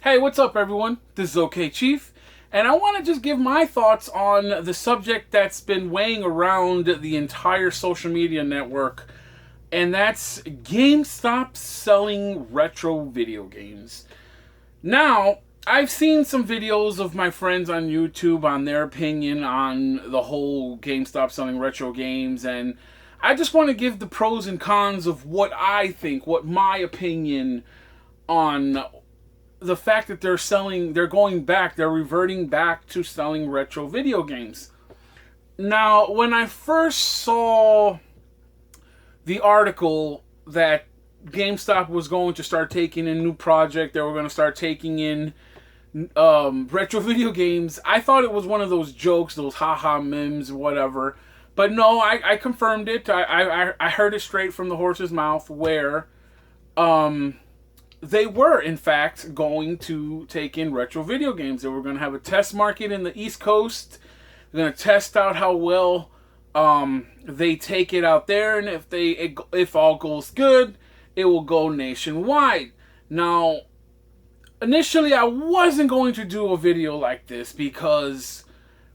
Hey, what's up everyone? This is Okchief, and I want to just give my thoughts on the subject that's been weighing around the entire social media network, and that's GameStop selling retro video games. Now, I've seen some videos of my friends on YouTube on their opinion on the whole GameStop selling retro games, and I just want to give the pros and cons of what I think, what my opinion on the fact that they're reverting back to selling retro video games. Now, when I first saw the article that GameStop was going to start taking in new project, they were going to start taking in retro video games, I thought it was one of those jokes, those haha memes, whatever. But no, I confirmed it. I heard it straight from the horse's mouth where they were, in fact, going to take in retro video games. They were going to have a test market in the East Coast. They're going to test out how well they take it out there, and if all goes good, it will go nationwide. Now, initially, I wasn't going to do a video like this because,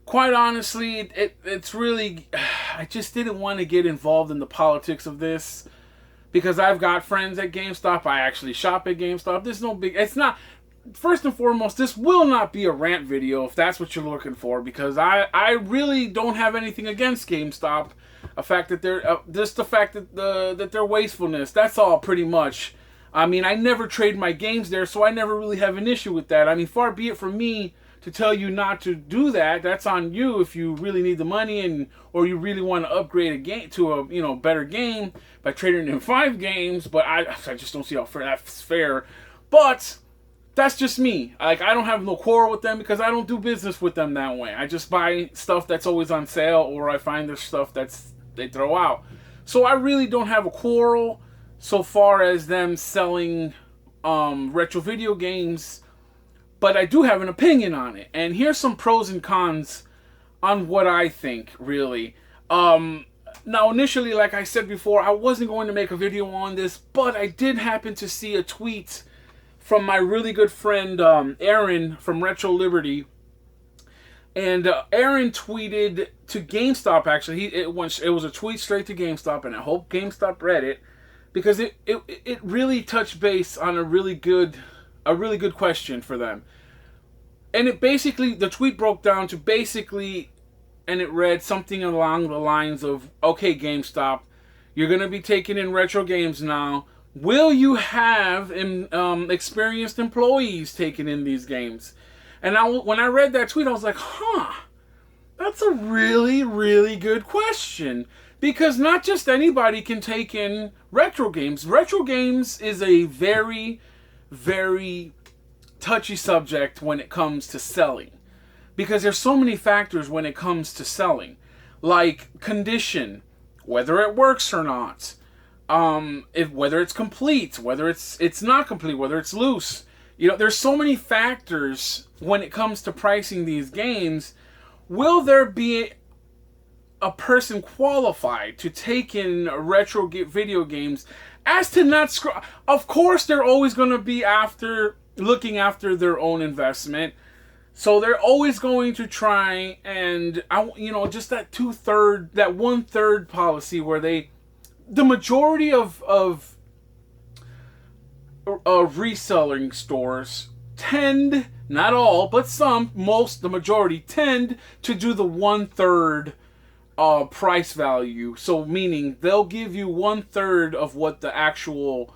quite honestly, it's really, I just didn't want to get involved in the politics of this. Because I've got friends at GameStop. I actually shop at GameStop. There's no big... It's not... First and foremost, this will not be a rant video if that's what you're looking for. Because I really don't have anything against GameStop. The fact that they're... just the fact that their wastefulness. That's all pretty much. I mean, I never trade my games there. So I never really have an issue with that. I mean, far be it from me to tell you not to do that. That's on you if you really need the money or you really want to upgrade a game to a better game by trading in 5 games. But I just don't see how that's fair. But that's just me. Like, I don't have no quarrel with them because I don't do business with them that way. I just buy stuff that's always on sale, or I find their stuff they throw out. So I really don't have a quarrel so far as them selling retro video games. But I do have an opinion on it. And here's some pros and cons on what I think, really. Now, initially, like I said before, I wasn't going to make a video on this, but I did happen to see a tweet from my really good friend, Aaron from Retroliberty. And Aaron tweeted to GameStop, actually. It was a tweet straight to GameStop, and I hope GameStop read it. Because it really touched base on a really good question for them. And the tweet broke down to basically, and it read something along the lines of, okay, GameStop, you're going to be taking in retro games now. Will you have experienced employees taking in these games? And when I read that tweet, I was like, that's a really, really good question. Because not just anybody can take in retro games. Retro games is a very, very touchy subject when it comes to selling, because there's so many factors when it comes to selling, like condition, whether it works or not, whether it's complete, whether it's not complete, whether it's loose. There's so many factors when it comes to pricing these games. Will there be a person qualified to take in retro video games as to not Of course, they're always going to be looking after their own investment. So they're always going to try and, just that 2/3, that 1/3 policy where the majority of reselling stores tend, not all, but the majority tend to do the 1/3 price value. So meaning they'll give you 1/3 of what the actual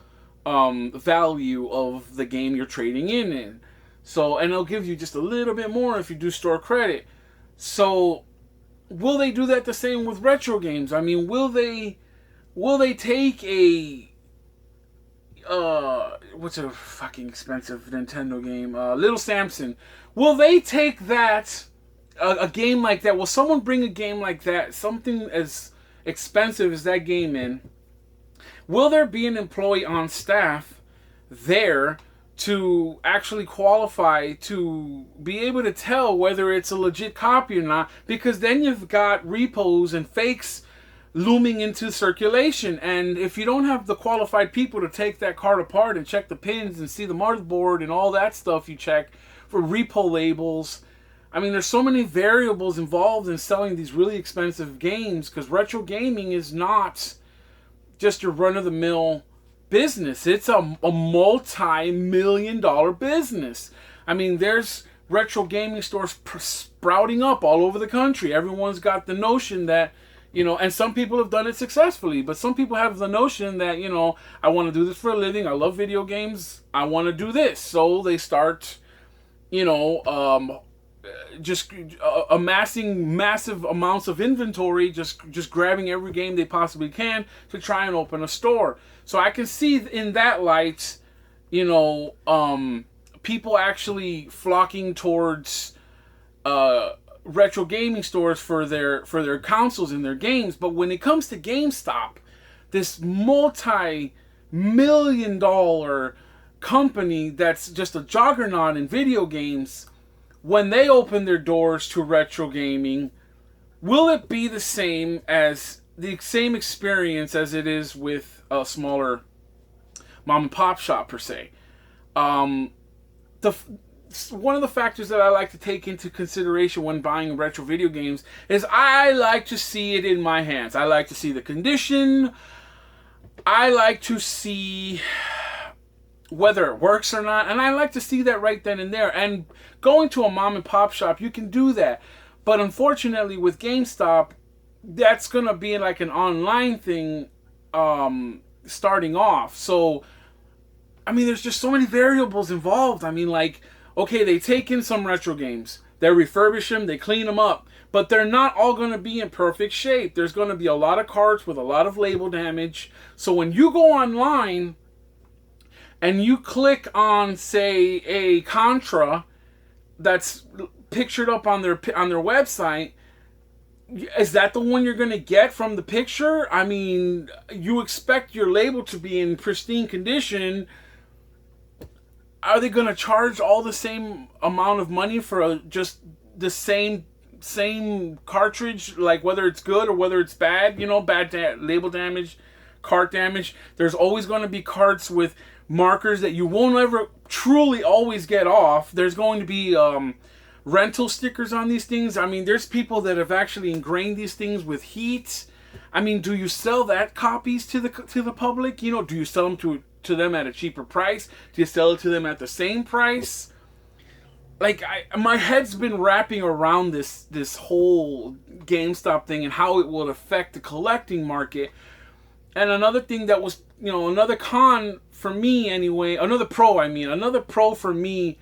value of the game you're trading in. So, and they'll give you just a little bit more if you do store credit. So, will they do that the same with retro games? I mean, will they take a what's a fucking expensive Nintendo game? Little Samson. Will they take that a game like that? Will someone bring a game like that, something as expensive as that game in? Will there be an employee on staff there to actually qualify to be able to tell whether it's a legit copy or not? Because then you've got repos and fakes looming into circulation. And if you don't have the qualified people to take that card apart and check the pins and see the motherboard and all that stuff you check for repo labels, I mean, there's so many variables involved in selling these really expensive games, because retro gaming is not just your run-of-the-mill business. It's a multi-million-dollar business. I mean, there's retro gaming stores sprouting up all over the country. Everyone's got the notion that, and some people have done it successfully, but some people have the notion that, I want to do this for a living. I love video games. I want to do this. So they start, just amassing massive amounts of inventory, just grabbing every game they possibly can to try and open a store. So I can see in that light, people actually flocking towards retro gaming stores for their consoles and their games. But when it comes to GameStop, this multi-million-dollar company that's just a juggernaut in video games, when they open their doors to retro gaming, will it be the same experience as it is with a smaller mom and pop shop per se? One of the factors that I like to take into consideration when buying retro video games is I like to see it in my hands. I like to see the condition. I like to see whether it works or not, and I like to see that right then and there. And going to a mom and pop shop, you can do that, but unfortunately with GameStop, that's gonna be like an online thing starting off. So I mean, there's just so many variables involved. I mean, like, okay, they take in some retro games, they refurbish them, they clean them up, but they're not all going to be in perfect shape. There's going to be a lot of cards with a lot of label damage. So when you go online and you click on, say, a Contra that's pictured up on their website, is that the one you're going to get from the picture? I mean, you expect your label to be in pristine condition. Are they going to charge all the same amount of money for just the same cartridge, like whether it's good or whether it's bad? Label damage, cart damage. There's always going to be carts with markers that you won't ever truly always get off. There's going to be rental stickers on these things. I mean, there's people that have actually ingrained these things with heat. I mean, do you sell that copies to the public? Do you sell them to them at a cheaper price? Do you sell it to them at the same price? Like, my head's been wrapping around this whole GameStop thing and how it will affect the collecting market. And another thing that was, another con for me anyway, another pro for me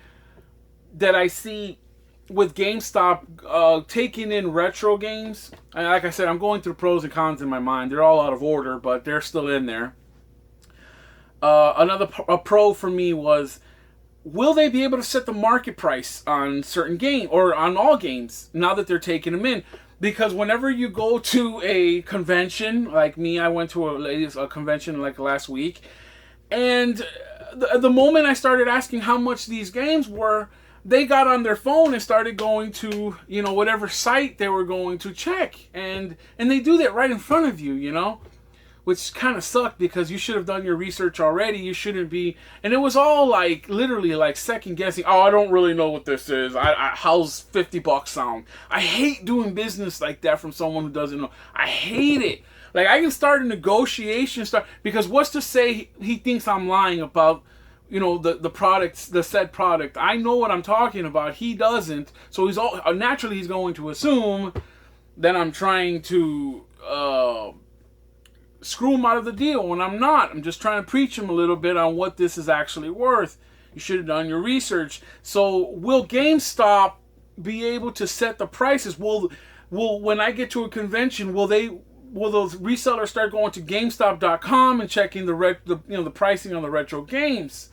that I see with GameStop taking in retro games. And like I said, I'm going through pros and cons in my mind. They're all out of order, but they're still in there. A pro for me was, will they be able to set the market price on certain game or on all games now that they're taking them in? Because whenever you go to a convention, like me, I went to a convention like last week, and the moment I started asking how much these games were, they got on their phone and started going to, whatever site they were going to check, and they do that right in front of you, which kind of sucked because you should have done your research already. You shouldn't be, and it was all like literally like second guessing. Oh, I don't really know what this is. How's $50 sound? I hate doing business like that from someone who doesn't know. I hate it. Like, I can start a negotiation, because what's to say he thinks I'm lying about, the products, the said product. I know what I'm talking about. He doesn't. So naturally he's going to assume that I'm trying to screw him out of the deal when I'm not. I'm just trying to preach him a little bit on what this is actually worth. You should have done your research. So will GameStop be able to set the prices? Will when I get to a convention, will those resellers start going to Gamestop.com and checking the pricing on the retro games?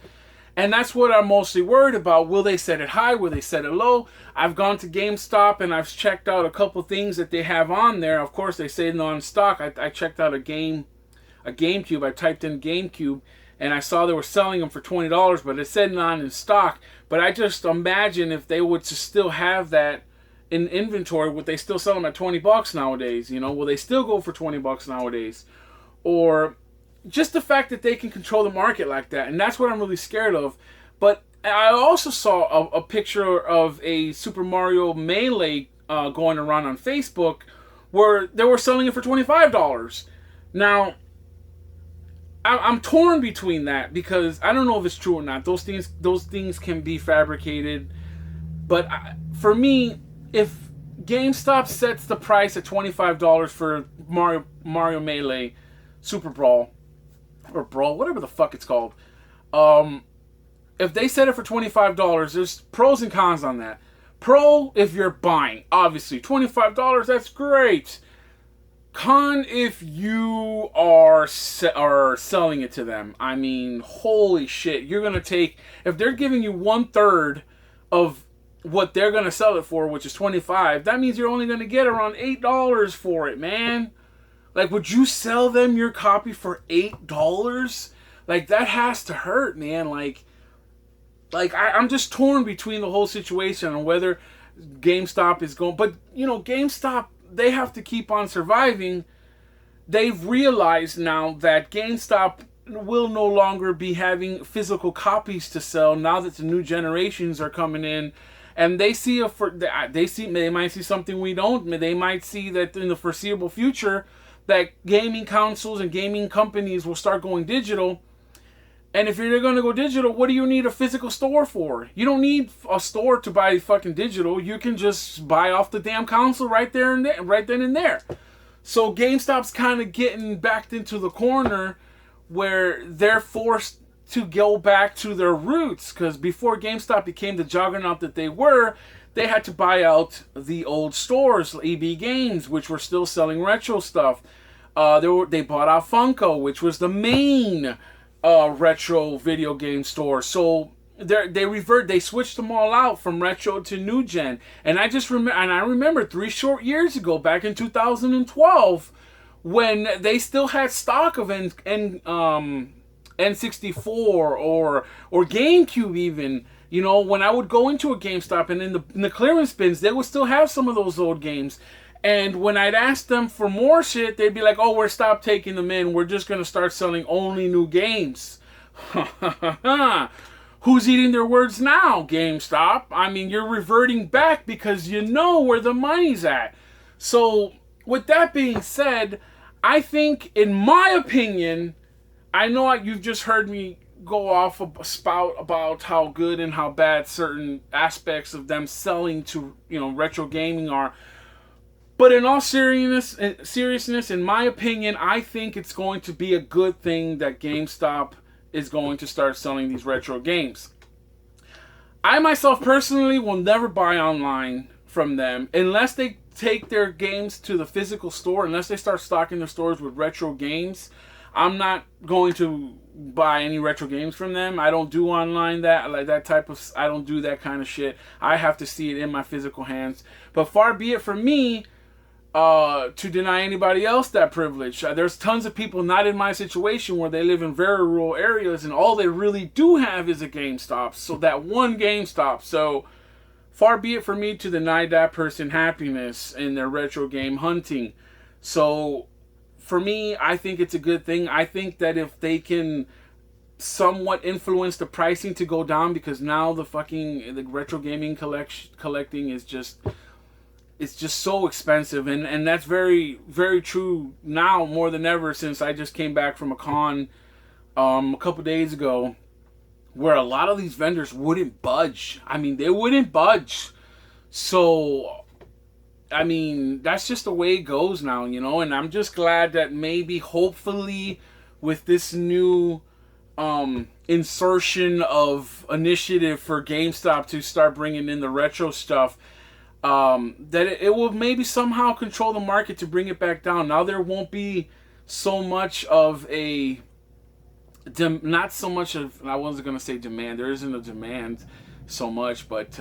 And that's what I'm mostly worried about. Will they set it high? Will they set it low? I've gone to GameStop and I've checked out a couple things that they have on there. Of course, they say non-stock. I checked out a GameCube. I typed in GameCube and I saw they were selling them for $20, but it said non in stock. But I just imagine if they would still have that in inventory, would they still sell them at $20 nowadays? You know, will they still go for $20 nowadays? Or just the fact that they can control the market like that, and that's what I'm really scared of. But I also saw a picture of a Super Mario Melee going around on Facebook where they were selling it for $25. Now, I'm torn between that because I don't know if it's true or not. Those things can be fabricated. But for me, if GameStop sets the price at $25 for Mario Melee Super Brawl, or Brawl, whatever the fuck it's called, if they set it for $25, there's pros and cons on that. Pro, if you're buying, obviously, $25, that's great. Con, if you are selling it to them. I mean, holy shit, you're going to take, if they're giving you 1/3 of what they're going to sell it for, which is $25, that means you're only going to get around $8 for it, man. Like, would you sell them your copy for $8? Like, that has to hurt, man. Like I'm just torn between the whole situation on whether GameStop is going... But, you know, GameStop, they have to keep on surviving. They've realized now that GameStop will no longer be having physical copies to sell now that the new generations are coming in. And they might see something we don't. They might see that in the foreseeable future that gaming consoles and gaming companies will start going digital. And if you're going to go digital, what do you need a physical store for? You don't need a store to buy fucking digital. You can just buy off the damn console right there and there, right then and there. So GameStop's kind of getting backed into the corner where they're forced to go back to their roots. Because before GameStop became the juggernaut that they were, they had to buy out the old stores, EB Games, which were still selling retro stuff. They bought out Funko, which was the main retro video game store. So they switched them all out from retro to new gen. And I remember 3 short years ago, back in 2012, when they still had stock of N64 or GameCube even. You know, when I would go into a GameStop and in the clearance bins, they would still have some of those old games. And when I'd ask them for more shit, they'd be like, oh, we're stopped taking them in. We're just going to start selling only new games. Who's eating their words now, GameStop? I mean, you're reverting back because you know where the money's at. So, with that being said, I think, in my opinion, I know you've just heard me go off a spout about how good and how bad certain aspects of them selling to, you know, retro gaming are. But in all seriousness, in my opinion, I think it's going to be a good thing that GameStop is going to start selling these retro games. I myself personally will never buy online from them unless they take their games to the physical store, unless they start stocking their stores with retro games. I'm not going to buy any retro games from them. I don't do online I don't do that kind of shit. I have to see it in my physical hands. But far be it from me to deny anybody else that privilege. There's tons of people not in my situation where they live in very rural areas and all they really do have is a GameStop. So that one GameStop. So far be it for me to deny that person happiness in their retro game hunting. So for me, I think it's a good thing. I think that if they can somewhat influence the pricing to go down, because now the retro gaming collecting is just... It's just so expensive, and that's very, very true now more than ever, since I just came back from a con a couple days ago where a lot of these vendors wouldn't budge. I mean, they wouldn't budge. So, I mean, that's just the way it goes now, you know, and I'm just glad that maybe, hopefully, with this new insertion of initiative for GameStop to start bringing in the retro stuff, that it will maybe somehow control the market to bring it back down. Now there won't be so much of I wasn't going to say demand. There isn't a demand so much, but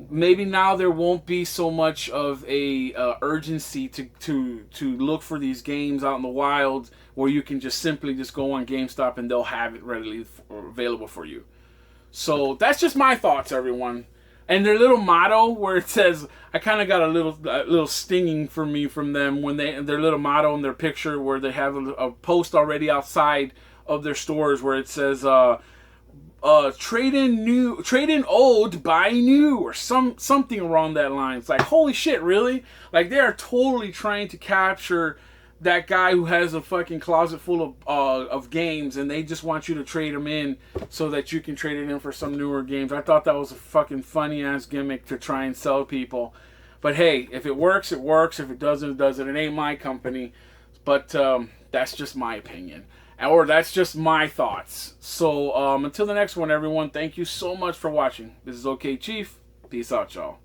maybe now there won't be so much of a urgency to look for these games out in the wild, where you can just simply go on GameStop and they'll have it readily available for you. So that's just my thoughts, everyone. And their little motto where it says, I kind of got a little stinging for me from them when their little motto in their picture where they have a post already outside of their stores where it says, trade in old, buy new, or something along that line. It's like, holy shit, really? Like, they are totally trying to capture that guy who has a fucking closet full of games, and they just want you to trade them in so that you can trade it in for some newer games. I thought that was a fucking funny ass gimmick to try and sell people. But hey, if it works, it works. If it doesn't, it doesn't. It ain't my company. But that's just my opinion. Or that's just my thoughts. So until the next one, everyone, thank you so much for watching. This is OK Chief. Peace out, y'all.